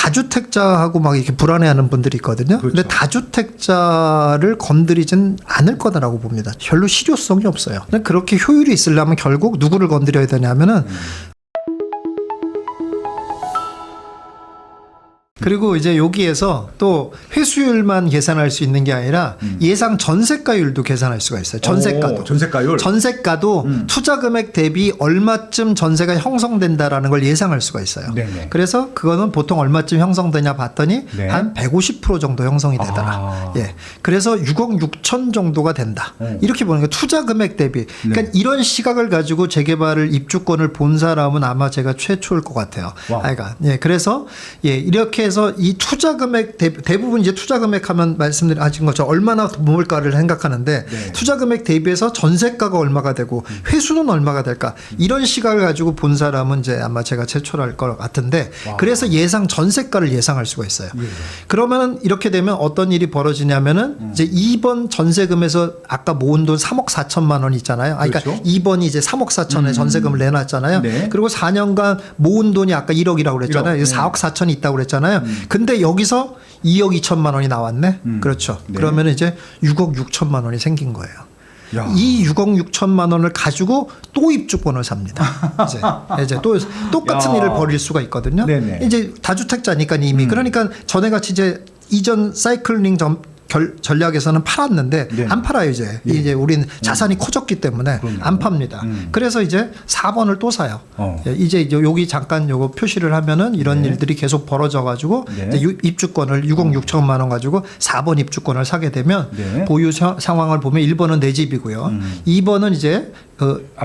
다주택자하고 막 이렇게 불안해하는 분들이 있거든요. 그렇죠. 근데 다주택자를 건드리진 않을 거다라고 봅니다. 별로 실효성이 없어요. 근데 그렇게 효율이 있으려면 결국 누구를 건드려야 되냐면은 그리고 이제 여기에서 또 회수율만 계산할 수 있는 게 아니라 예상 전세가율도 계산할 수가 있어요. 전세가도. 전세가율. 전세가도 투자 금액 대비 얼마쯤 전세가 형성된다라는 걸 예상할 수가 있어요. 네네. 그래서 그거는 보통 얼마쯤 형성되냐 봤더니 네. 한 150% 정도 형성이 되더라. 예. 그래서 6억 6천 정도가 된다. 이렇게 보는 게 투자 금액 대비. 그러니까 이런 시각을 가지고 재개발을 입주권을 본 사람은 아마 제가 최초일 것 같아요. 그러니까 예. 그래서 예, 이렇게 해서 이 투자 금액 대부분 이제 투자 금액 하면 말씀드린 것처럼 얼마나 모을까를 생각하는데 네. 투자 금액 대비해서 전세가가 얼마가 되고 회수는 얼마가 될까 이런 시각을 가지고 본 사람은 이제 아마 제가 최초랄 것 같은데 그래서 예상 전세가를 예상할 수가 있어요. 그러면 이렇게 되면 어떤 일이 벌어지냐면은 이제 2번 전세금에서 아까 모은 돈 3억 4천만 원 있잖아요. 그러니까 그렇죠. 2번이 이제 3억 4천에 전세금을 내놨잖아요. 네. 그리고 4년간 모은 돈이 아까 1억이라고 그랬잖아요. 1억. 4억 4천이 있다고 그랬잖아요. 근데 여기서 2억 2천만 원이 나왔네. 그렇죠. 네. 그러면 이제 6억 6천만 원이 생긴 거예요. 야. 이 6억 6천만 원을 가지고 또 입주권을 삽니다. 이제 또 똑같은 야. 일을 벌일 수가 있거든요. 네네. 이제 다주택자니까 이미 그러니까 전에같이 이제 이전 사이클링 전략에서는 팔았는데 네. 안 팔아요 이제. 이제 우리는 자산이 커졌기 때문에 그럼요. 안 팝니다. 그래서 이제 4번을 또 사요. 예, 이제 여기 잠깐 요거 표시를 하면은 이런 네. 일들이 계속 벌어져 가지고 네. 이제 입주권을 6억 6천만 원 가지고 4번 입주권을 사게 되면 네. 보유 상황을 보면 1번은 내 집이고요. 2번은 이제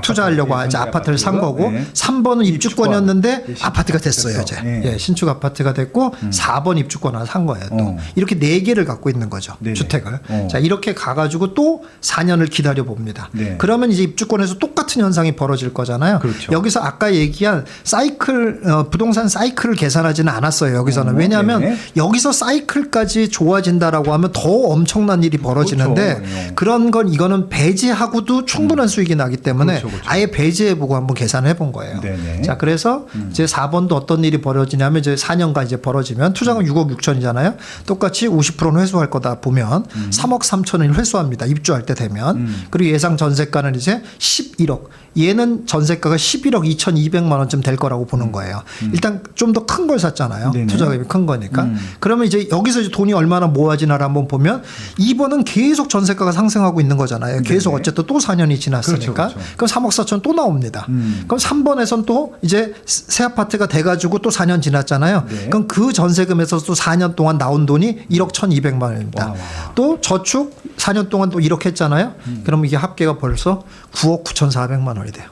투자하려고 이제 아파트를 산 거고 네. 3번은 입주권이었는데 네, 아파트가 됐어요. 됐어. 이제 네. 예, 신축 아파트가 됐고 4번 입주권을 산 거예요. 또 이렇게 4개를 갖고 있는 거죠. 네네. 주택을. 자 이렇게 가가지고 또 4년을 기다려 봅니다. 네. 그러면 이제 입주권에서 똑같은 현상이 벌어질 거잖아요. 그렇죠. 여기서 아까 얘기한 사이클 부동산 사이클을 계산하지는 않았어요. 여기서는 왜냐하면 네네. 여기서 사이클까지 좋아진다라고 하면 더 엄청난 일이 벌어지는데 그렇죠. 네. 그런 건 이거는 배제하고도 충분한 수익이 나기 때문에 그렇죠, 그렇죠. 아예 배제해보고 한번 계산해 본 거예요. 네네. 자 그래서 이제 4번도 어떤 일이 벌어지냐면 이제 4년간 이제 벌어지면 투자금 6억 6천이잖아요. 똑같이 50%는 회수할 거다 보면 3억 3천을 회수합니다. 입주할 때 되면. 그리고 예상 전세가는 이제 11억. 얘는 전세가가 11억 2,200만 원쯤 될 거라고 보는 거예요. 일단 좀 더 큰 걸 샀잖아요. 네네. 투자금이 큰 거니까. 그러면 이제 여기서 이제 돈이 얼마나 모아지나를 한번 보면 2번은 계속 전세가가 상승하고 있는 거잖아요. 계속 네네. 어쨌든 또 4년이 지났으니까. 그렇죠, 그렇죠. 그럼 3억 4천 또 나옵니다. 그럼 3번에선 또 이제 새 아파트가 돼가지고 또 4년 지났잖아요. 네. 그럼 그 전세금에서 또 4년 동안 나온 돈이 1억 1,200만 원입니다. 와. 또 저축 4년 동안 또 1억 했잖아요. 그럼 이게 합계가 벌써 9억 9,400만 원이 돼요.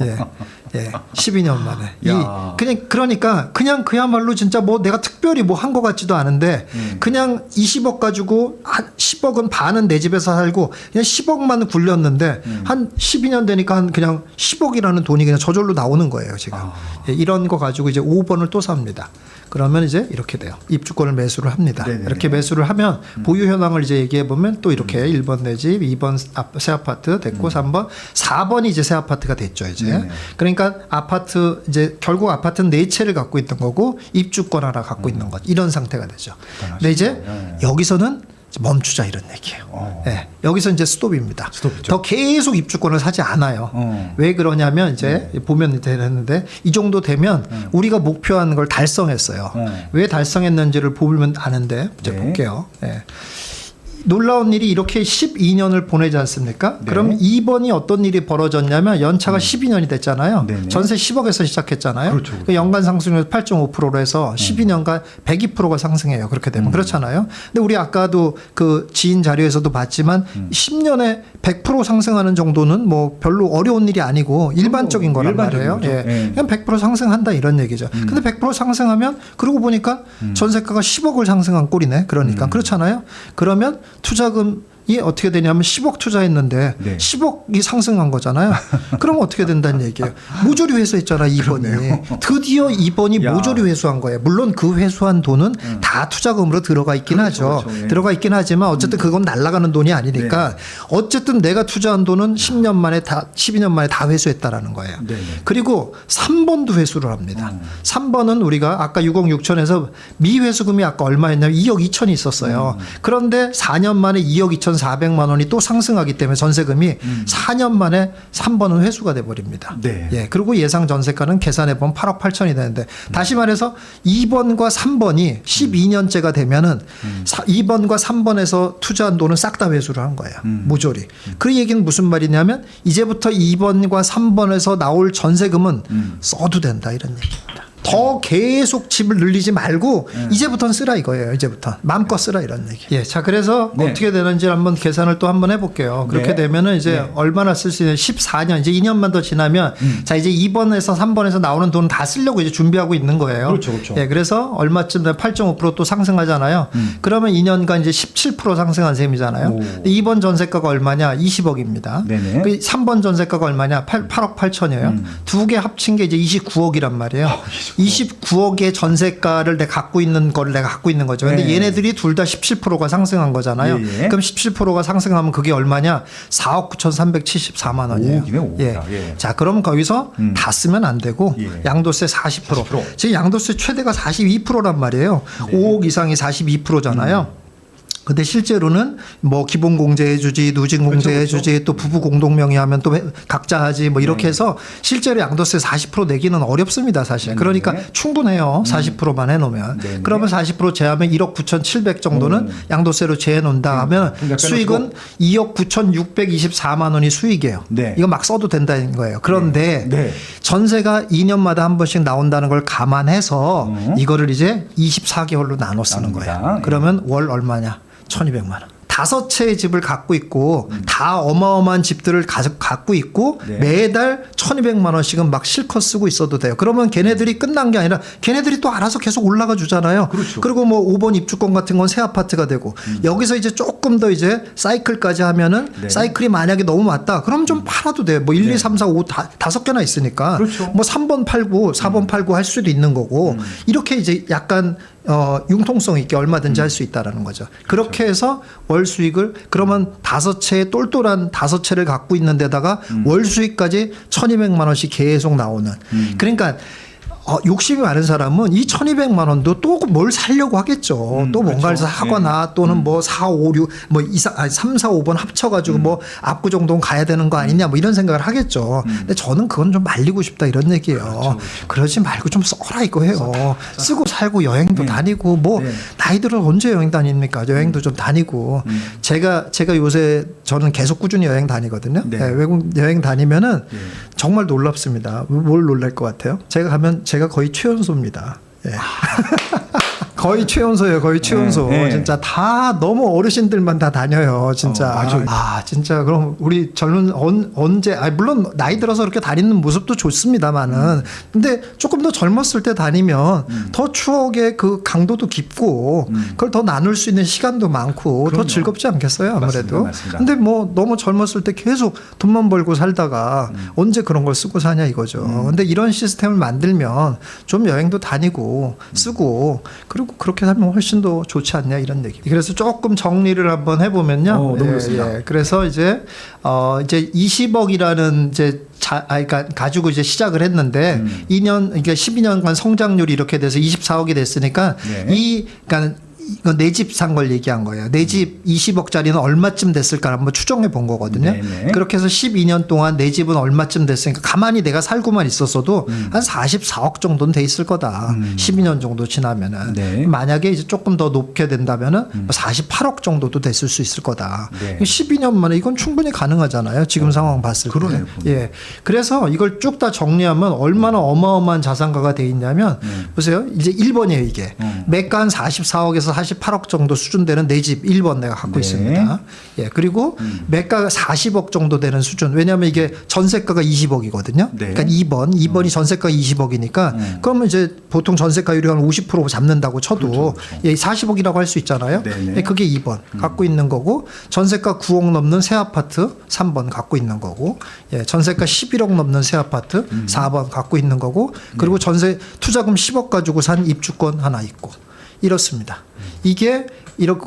예. 예. 12년 만에. 야. 그러니까 그냥 그야말로 진짜 뭐 내가 특별히 뭐 한 것 같지도 않은데 그냥 20억 가지고 한 10억은 반은 내 집에서 살고 그냥 10억만 굴렸는데 한 12년 되니까 한 그냥 10억이라는 돈이 그냥 저절로 나오는 거예요, 지금. 예, 이런 거 가지고 이제 5번을 또 삽니다. 그러면 이제 이렇게 돼요. 입주권을 매수를 합니다. 네네. 이렇게 매수를 하면 보유 현황을 이제 얘기해 보면 또 이렇게 1번 내 집, 2번 새 아파트 됐고 3번, 4번이 이제 새 아파트가 됐죠, 이제. 네네. 그러니까 아파트 이제 결국 아파트는 4채를 갖고 있던 거고 입주권 하나 갖고 있는 것 이런 상태가 되죠. 근데 이제 여기서는 멈추자 이런 얘기예요. 네, 여기서 이제 스톱입니다. 스톱이죠. 더 계속 입주권을 사지 않아요. 왜 그러냐면 이제 보면 되는데 이 정도 되면 우리가 목표한 걸 달성했어요. 왜 달성했는지를 보면 아는데 이제 네. 볼게요. 네. 놀라운 일이 이렇게 12년을 보내지 않습니까? 네. 그럼 2번이 어떤 일이 벌어졌냐면 연차가 12년이 됐잖아요. 네네. 전세 10억에서 시작했잖아요. 그렇죠, 그렇죠. 그 연간 상승률 8.5%로 해서 12년간 102%가 상승해요. 그렇게 되면 그렇잖아요. 근데 우리 아까도 그 지인 자료에서도 봤지만 10년에 100% 상승하는 정도는 뭐 별로 어려운 일이 아니고 일반적인 거란 일반적인 말이에요. 거죠. 예. 예. 그냥 100% 상승한다 이런 얘기죠. 근데 100% 상승하면 그러고 보니까 전세가가 10억을 상승한 꼴이네. 그러니까 그렇잖아요. 그러면 투자금 이 어떻게 되냐면 10억 투자했는데 네. 10억이 상승한 거잖아요. 그럼 어떻게 된다는 얘기예요. 모조리 회수했잖아 2번이. 드디어 2번이 야. 모조리 회수한 거예요. 물론 그 회수한 돈은 다 투자금으로 들어가 있긴 하죠. 그렇죠. 예. 들어가 있긴 하지만 어쨌든 그건 날아가는 돈이 아니니까 어쨌든 내가 투자한 돈은 10년 만에 다 12년 만에 다 회수했다라는 거예요. 네. 그리고 3번도 회수를 합니다. 3번은 우리가 아까 6억 6천에서 미회수금이 아까 얼마였냐면 2억 2천이 있었어요. 그런데 4년 만에 2억 2,400만 원이 또 상승하기 때문에 전세금이 4년 만에 3번은 회수가 돼 버립니다. 네. 예. 그리고 예상 전세가는 계산해 보면 8억 8천이 되는데 다시 말해서 2번과 3번이 12년째가 되면은 2번과 3번에서 투자한 돈은 싹 다 회수를 한 거예요. 모조리. 그 얘기는 무슨 말이냐면 이제부터 2번과 3번에서 나올 전세금은 써도 된다 이런 얘기입니다. 더 계속 집을 늘리지 말고 이제부터는 쓰라 이거예요. 이제부터 마음껏 쓰라 이런 얘기. 예, 자 그래서 네. 어떻게 되는지 한번 계산을 또 한번 해볼게요. 그렇게 네. 되면은 이제 네. 얼마나 쓸 수 있는 14년 이제 2년만 더 지나면 자 이제 2번에서 3번에서 나오는 돈 다 쓰려고 이제 준비하고 있는 거예요. 그렇죠, 그렇죠. 예, 그래서 얼마쯤 되면 8.5% 또 상승하잖아요. 그러면 2년간 이제 17% 상승한 셈이잖아요. 오. 2번 전세가가 얼마냐? 20억입니다. 네네. 그 3번 전세가가 얼마냐? 8억 8천이에요. 두 개 합친 게 이제 29억이란 말이에요. 29억의 전세가를 내가 갖고 있는 거를 내가 갖고 있는 거죠. 근데 네. 얘네들이 둘 다 17%가 상승한 거잖아요. 예, 예. 그럼 17%가 상승하면 그게 얼마냐? 4억 9,374만 원이에요. 5억이네, 5억. 예. 예. 자, 그럼 거기서 다 쓰면 안 되고 예. 양도세 40%. 40%. 지금 양도세 최대가 42%란 말이에요. 네. 5억 이상이 42%잖아요. 근데 실제로는 뭐 기본 공제 해주지, 누진 공제 그렇죠. 해주지, 또 부부 공동명의 하면 또 각자 하지 뭐 이렇게 네. 해서 실제로 양도세 40% 내기는 어렵습니다 사실. 네. 그러니까 충분해요. 40%만 해놓으면. 네. 그러면 40% 제하면 1억 9,700 정도는 양도세로 제해놓는다 하면 약간 수익은 2억 9,624만 원이 수익이에요. 네. 이거 막 써도 된다는 거예요. 그런데 네. 전세가 2년마다 한 번씩 나온다는 걸 감안해서 이거를 이제 24개월로 나눠 쓰는 나눕니다. 거예요. 예. 그러면 월 얼마냐? 1,200만 원. 5채의 집을 갖고 있고 다 어마어마한 집들을 갖고 있고 네. 매달 1,200만 원씩은 막 실컷 쓰고 있어도 돼요. 그러면 걔네들이 끝난 게 아니라 걔네들이 또 알아서 계속 올라가 주잖아요. 그렇죠. 그리고 뭐 5번 입주권 같은 건 새 아파트가 되고 여기서 이제 조금 더 이제 사이클까지 하면은 네. 사이클이 만약에 너무 왔다. 그럼 좀 팔아도 돼요. 뭐 1, 2, 3, 4, 5 다섯 개나 있으니까 그렇죠. 뭐 3번 팔고 4번 팔고 할 수도 있는 거고 이렇게 이제 약간 융통성 있게 얼마든지 할 수 있다라는 거죠. 그렇게 해서 월 수익을 그러면 5채의 똘똘한 5채를 갖고 있는 데다가 월 수익까지 1,200만 원씩 계속 나오는. 그러니까 욕심이 많은 사람은 이 1,200만 원도 또 뭘 사려고 하겠죠. 또 뭔가를 그렇죠. 사거나 또는 뭐 4, 5, 6, 뭐 3, 4, 5번 합쳐가지고 뭐 압구 정도는 가야 되는 거 아니냐 뭐 이런 생각을 하겠죠. 근데 저는 그건 좀 말리고 싶다 이런 얘기예요. 그러지 말고 좀 써라 이거예요. 쓰고 살고 여행도 다니고 뭐 네. 나이 들어 언제 여행 다닙니까? 여행도 좀 다니고 제가 요새 저는 계속 꾸준히 여행 다니거든요. 네. 네, 외국 여행 다니면은 예. 정말 놀랍습니다. 뭘 놀랄 것 같아요? 제가 가면 제가 거의 최연소입니다. 예. 거의 최연소예요. 거의 최연소. 네, 네. 진짜 다 너무 어르신들만 다 다녀요. 진짜. 맞아요. 진짜 그럼 우리 젊은 언제 물론 나이 들어서 그렇게 다니는 모습도 좋습니다만은 근데 조금 더 젊었을 때 다니면 더 추억의 그 강도도 깊고 그걸 더 나눌 수 있는 시간도 많고 그럼요. 더 즐겁지 않겠어요? 아무래도. 맞습니다. 근데 뭐 너무 젊었을 때 계속 돈만 벌고 살다가 언제 그런 걸 쓰고 사냐 이거죠. 근데 이런 시스템을 만들면 좀 여행도 다니고 쓰고 그리고 그렇게 살면 훨씬 더 좋지 않냐 이런 얘기. 그래서 조금 정리를 한번 해보면요. 너무 좋습니다. 그래서 이제 20억이라는 이제 그러니까 가지고 이제 시작을 했는데 2년 그러니까 12년간 성장률이 이렇게 돼서 24억이 됐으니까 네. 그러니까 이거 내 집 산 걸 얘기한 거예요. 내 집 20억짜리는 얼마쯤 됐을까 한번 추정해 본 거거든요. 네네. 그렇게 해서 12년 동안 내 집은 얼마쯤 됐으니까 가만히 내가 살고만 있었어도 한 44억 정도는 돼 있을 거다. 12년 정도 지나면은. 네. 만약에 이제 조금 더 높게 된다면은 48억 정도도 됐을 수 있을 거다. 네. 12년 만에 이건 충분히 가능하잖아요. 지금 상황 봤을 때. 그러네요. 예. 그래서 이걸 쭉 다 정리하면 얼마나 어마어마한 자산가가 돼 있냐면 보세요. 이제 1번이에요, 이게. 매가 한 44억에서 48억 정도 수준 되는 내 집 1번 내가 갖고 네. 있습니다. 예, 그리고 매가가 40억 정도 되는 수준. 왜냐하면 이게 전세가가 20억이거든요. 네. 그러니까 2번이 전세가 20억이니까 그러면 이제 보통 전세가율이 한 50% 잡는다고 쳐도 그렇죠. 예, 40억이라고 할 수 있잖아요. 네네. 예, 그게 2번 갖고 있는 거고 전세가 9억 넘는 새 아파트 3번 갖고 있는 거고 예, 전세가 11억 넘는 새 아파트 4번 갖고 있는 거고 그리고 전세 투자금 10억 가지고 산 입주권 하나 있고 이렇습니다. 이게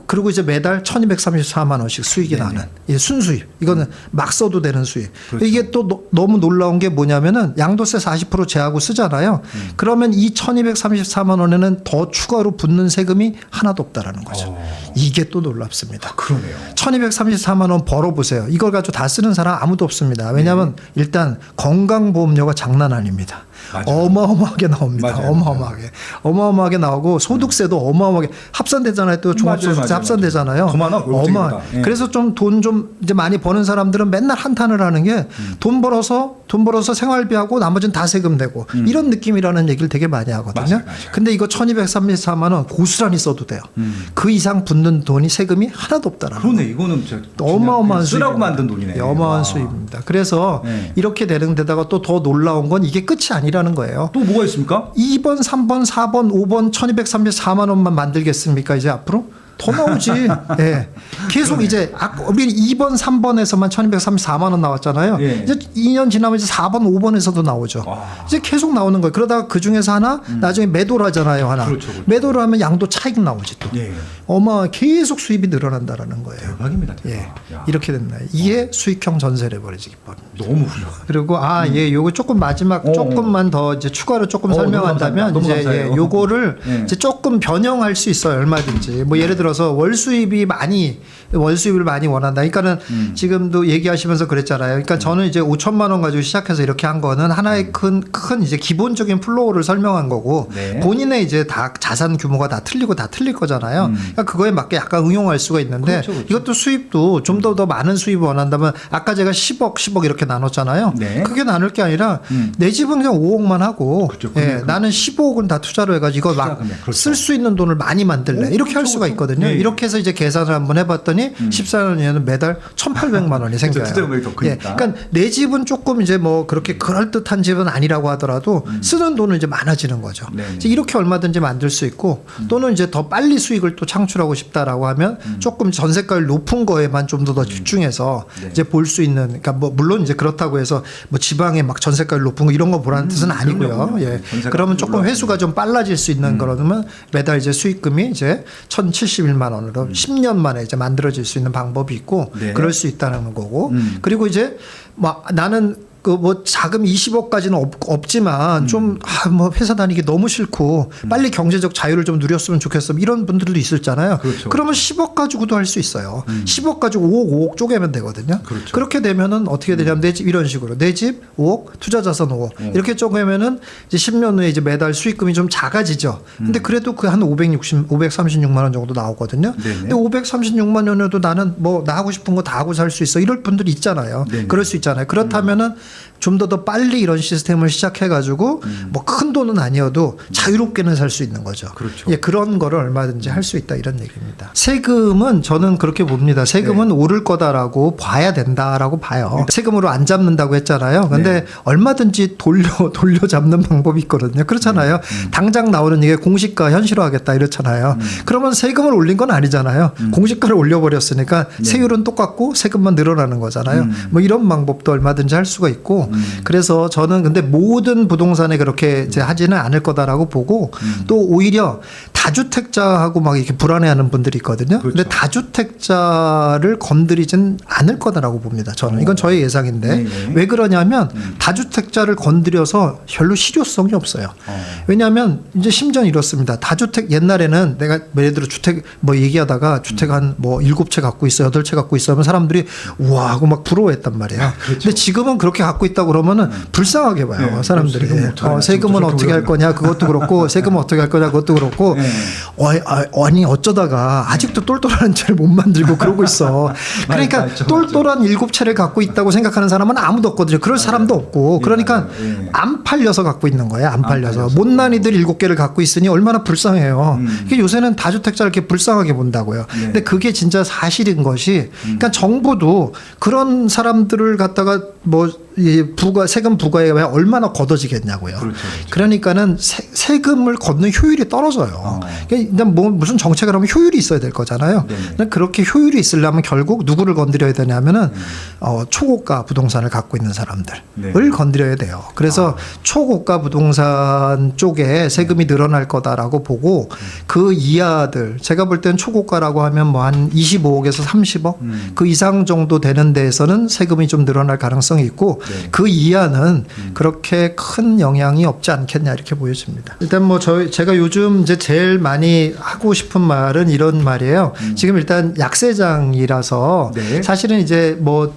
그리고 이제 매달 1,234만 원씩 수익이 네네. 나는 예, 순수입. 이거는 막 써도 되는 수익. 그렇죠. 이게 또 너무 놀라운 게 뭐냐면은 양도세 40% 제하고 쓰잖아요. 그러면 이 1,234만 원에는 더 추가로 붙는 세금이 하나도 없다라는 거죠. 이게 또 놀랍습니다. 그러네요. 1,234만 원 벌어보세요. 이걸 가지고 다 쓰는 사람 아무도 없습니다. 왜냐하면 일단 건강보험료가 장난 아닙니다. 맞아요. 어마어마하게 나옵니다. 맞아요. 어마어마하게 나오고 소득세도 어마어마하게 합산되잖아요. 또 종합소득세 맞아요. 합산되잖아요. 그만한 어마. 예. 그래서 좀 돈 좀 이제 많이 버는 사람들은 맨날 한탄을 하는 게 돈 벌어서 생활비하고 나머지는 다 세금 내고 이런 느낌이라는 얘기를 되게 많이 하거든요. 맞아요. 근데 이거 1,234만 원 고스란히 써도 돼요. 그 이상 붙는 돈이 세금이 하나도 없다라는 그러네. 이거는 어마어마한 쓰라고 수입입니다. 만든 돈이네. 예, 어마어마한 와. 수입입니다. 그래서 네. 이렇게 되는 데다가 또 더 놀라운 건 이게 끝이 아니라는 거예요. 또 뭐가 있습니까? 2번, 3번, 4번, 5번 1,234만 원만 만들겠습니까? 이제 앞으로? 더 나오지. 예. 계속 이제 우리 2번, 3번에서만 1,234만 원 나왔잖아요. 예. 이제 2년 지나면 이제 4번, 5번에서도 나오죠. 와. 이제 계속 나오는 거예요. 그러다가 그 중에서 하나 나중에 매도를 하잖아요. 하나. 그렇죠, 그렇죠. 매도를 하면 양도 차익 나오지 또. 예. 계속 수입이 늘어난다는 거예요. 대박입니다. 예. 대박. 야. 이렇게 된다. 이게 수익형 전세를 벌이지 기법입니다. 너무 훌륭. 그리고 예, 요거 조금 마지막 조금만 더 이제 추가로 조금 설명한다면 너무 이제 감사해요. 요거를 예. 이제 조금 변형할 수 있어요. 얼마든지. 뭐 예를 들어서 월 수입을 많이 원한다. 그러니까는 지금도 얘기하시면서 그랬잖아요. 그러니까 저는 이제 5천만 원 가지고 시작해서 이렇게 한 거는 하나의 큰 이제 기본적인 플로우를 설명한 거고 네. 본인의 이제 다 자산 규모가 다 틀리고 다 틀릴 거잖아요. 그러니까 그거에 맞게 약간 응용할 수가 있는데 그렇죠, 그렇죠. 이것도 수입도 좀 더 많은 수입을 원한다면 아까 제가 10억 이렇게 나눴잖아요. 네. 그게 나눌 게 아니라 내 집은 그냥 5억만 하고 그렇죠. 예, 나는 15억은 다 투자로 해가지고 이거 막 금액, 그렇죠. 쓸 수 있는 돈을 많이 만들래. 이렇게 할 수가 있거든요. 예, 예. 이렇게 해서 이제 계산을 한번 해봤더니 14년이면 매달 1,800만 원이 생겨요. 투자 금액이 더 예, 크니까. 그러니까 내 집은 조금 이제 뭐 그렇게 그럴듯한 집은 아니라고 하더라도 쓰는 돈은 이제 많아지는 거죠. 네네. 이제 이렇게 얼마든지 만들 수 있고 또는 이제 더 빨리 수익을 또 창출하고 싶다라고 하면 조금 전세가율 높은 거에만 좀 더 집중해서 네. 이제 볼 수 있는 그러니까 뭐 물론 이제 그렇다고 해서 뭐 지방에 막 전세가율 높은 거 이런 거 보라는 뜻은 아니고요. 그럼요. 예. 전세가 그러면 조금 올라가고. 회수가 좀 빨라질 수 있는 거라면 매달 이제 수익금이 이제 1,071만 원으로 10년 만에 이제 만들어질 수 있는 방법이 있고 네. 그럴 수 있다는 거고 그리고 이제 막 나는 그 뭐 자금 20억까지는 없지만 좀 뭐 회사 다니기 너무 싫고 빨리 경제적 자유를 좀 누렸으면 좋겠어 이런 분들도 있었잖아요. 그렇죠. 그러면 10억 가지고도 할 수 있어요. 10억 가지고 5억 쪼개면 되거든요. 그렇죠. 그렇게 되면은 어떻게 되냐면 내 집 이런 식으로 내 집 5억 투자 자산 5억 이렇게 쪼개면은 이제 10년 후에 이제 매달 수익금이 좀 작아지죠. 근데 그래도 그 한 536만 원 정도 나오거든요. 네네. 근데 536만 원에도 나는 뭐 나 하고 싶은 거 다 하고 살 수 있어. 이럴 분들이 있잖아요. 네네. 그럴 수 있잖아요. 그렇다면은 좀 더 빨리 이런 시스템을 시작해가지고 뭐 큰 돈은 아니어도 자유롭게는 살 수 있는 거죠. 그렇죠. 예, 그런 거를 얼마든지 할 수 있다 이런 얘기입니다. 세금은 저는 그렇게 봅니다. 세금은 오를 거다라고 봐야 된다라고 봐요. 세금으로 안 잡는다고 했잖아요. 근데 얼마든지 돌려 잡는 방법이 있거든요. 그렇잖아요. 당장 나오는 이게 공시가 현실화하겠다 이렇잖아요. 그러면 세금을 올린 건 아니잖아요. 공시가를 올려버렸으니까 세율은 똑같고 세금만 늘어나는 거잖아요. 뭐 이런 방법도 얼마든지 할 수가 있고 그래서 저는 근데 모든 부동산에 그렇게 이제 하지는 않을 거다라고 보고 또 오히려 다주택자하고 막 이렇게 불안해하는 분들이 있거든요. 그렇죠. 근데 다주택자를 건드리진 않을 거다라고 봅니다. 저는 이건 저의 예상인데 네네. 왜 그러냐면 다주택자를 건드려서 별로 실효성이 없어요. 왜냐하면 이제 심지어는 이렇습니다. 다주택 옛날에는 내가 예를 들어 주택 뭐 얘기하다가 주택 한 뭐 7채 갖고 있어 8채 갖고 있어 하면 사람들이 우와 하고 막 부러워했단 말이야. 근데 지금은 그렇게 갖고 있다고 그러면은 불쌍하게 봐요. 네, 사람들이. 세금은 어떻게 세금은 어떻게 할 거냐 그것도 그렇고 세금은 어떻게 할 거냐 그것도 그렇고 아니 어쩌다가 아직도 똘똘한 채를 못 만들고 그러고 있어. 그러니까 맞죠. 똘똘한 7채를 갖고 있다고 생각하는 사람은 아무도 없거든요. 그럴 사람도 없고. 그러니까 안 팔려서 갖고 있는 거예요. 안 팔려서. 못난이들 7개를 갖고 있으니 얼마나 불쌍해요. 그러니까 요새는 다주택자를 이렇게 불쌍하게 본다고요. 근데 그게 진짜 사실인 것이, 그러니까 정부도 그런 사람들을 갖다가 뭐 세금 부과에 얼마나 걷어지겠냐고요. 그렇죠. 그러니까는 세금을 걷는 효율이 떨어져요. 그러니까 뭐 무슨 정책을 하면 효율이 있어야 될 거잖아요. 근데 그렇게 효율이 있으려면 결국 누구를 건드려야 되냐면은 초고가 부동산을 갖고 있는 사람들을 건드려야 돼요. 그래서 초고가 부동산 쪽에 세금이 늘어날 거다라고 보고 그 이하들, 제가 볼 때는 초고가라고 하면 뭐 한 25억에서 30억 그 이상 정도 되는 데에서는 세금이 좀 늘어날 가능성이 있고 그 이하는 그렇게 큰 영향이 없지 않겠냐 이렇게 보여집니다. 일단 뭐 제가 요즘 이제 제일 많이 하고 싶은 말은 이런 말이에요. 지금 일단 약세장이라서 사실은 이제 뭐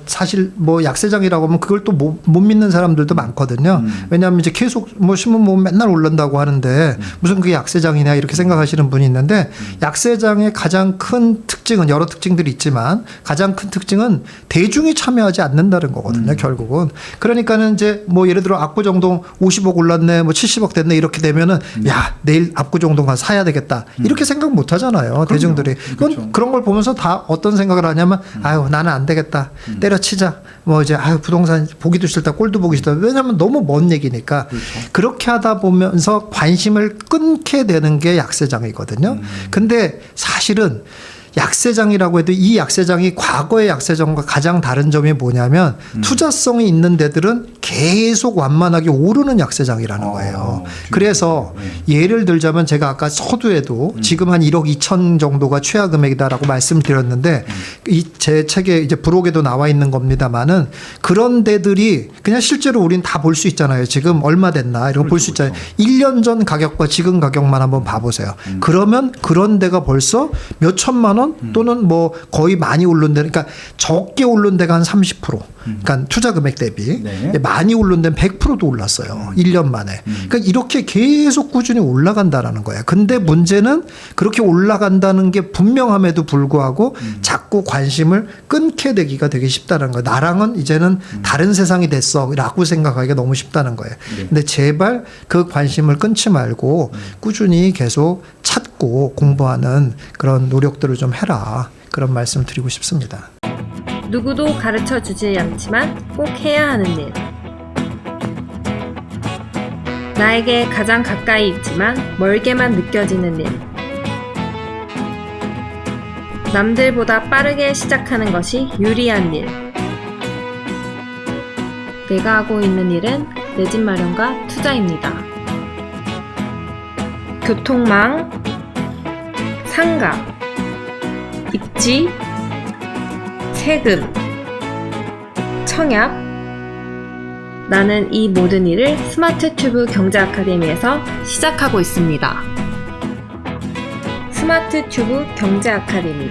약세장이라고 하면 그걸 또 못 믿는 사람들도 많거든요. 왜냐하면 이제 계속 뭐 신문 보면 맨날 오른다고 하는데 무슨 그게 약세장이냐 이렇게 생각하시는 분이 있는데, 약세장의 가장 큰 특징은 여러 특징들이 있지만 가장 큰 특징은 대중이 참여하지 않는다는 거거든요. 결국은. 그러니까는 이제 뭐 예를 들어 압구정동 50억 올랐네, 뭐 70억 됐네 이렇게 되면은 야 내일 압구정동 가서 사야 되겠다 이렇게 생각 못 하잖아요. 그럼요. 대중들이. 그건 그런 걸 보면서 다 어떤 생각을 하냐면 아유 나는 안 되겠다 때려치자, 뭐 이제 아유 부동산 보기도 싫다 꼴도 보기 싫다. 왜냐하면 너무 먼 얘기니까. 그렇게 하다 보면서 관심을 끊게 되는 게 약세장이거든요. 근데 사실은 약세장이라고 해도 이 약세장이 과거의 약세장과 가장 다른 점이 뭐냐면 투자성이 있는 데들은 계속 완만하게 오르는 약세장이라는 거예요. 그래서 예를 들자면 제가 아까 서두에도 지금 한 1억 2천 정도가 최하 금액이다라고 말씀드렸는데 이 제 책에 이제 부록에도 나와 있는 겁니다만은 그런 데들이 그냥 실제로 우린 다 볼 수 있잖아요. 지금 얼마 됐나 이런 거 볼 수 있잖아요. 1년 전 가격과 지금 가격만 한번 봐보세요. 그러면 그런 데가 벌써 몇 천만 원 또는 뭐 거의 많이 오른 데, 그러니까 적게 오른 데가 한 30%. 그러니까 투자 금액 대비 많이 오른 데는 100%도 올랐어요. 1년 만에. 그러니까 이렇게 계속 꾸준히 올라간다라는 거야. 근데 문제는 그렇게 올라간다는 게 분명함에도 불구하고 자꾸 관심을 끊게 되기가 되게 쉽다는 거야. 나랑은 이제는 다른 세상이 됐어 라고 생각하기가 너무 쉽다는 거예요. 근데 제발 그 관심을 끊지 말고 꾸준히 계속 찾고 공부하는 그런 노력들을 좀 해라. 그런 말씀 드리고 싶습니다. 누구도 가르쳐 주지 않지만 꼭 해야 하는 일. 나에게 가장 가까이 있지만 멀게만 느껴지는 일. 남들보다 빠르게 시작하는 것이 유리한 일. 내가 하고 있는 일은 내 집 마련과 투자입니다. 교통망, 상가, 입지, 세금, 청약. 나는 이 모든 일을 스마트 튜브 경제 아카데미에서 시작하고 있습니다. 스마트 튜브 경제 아카데미.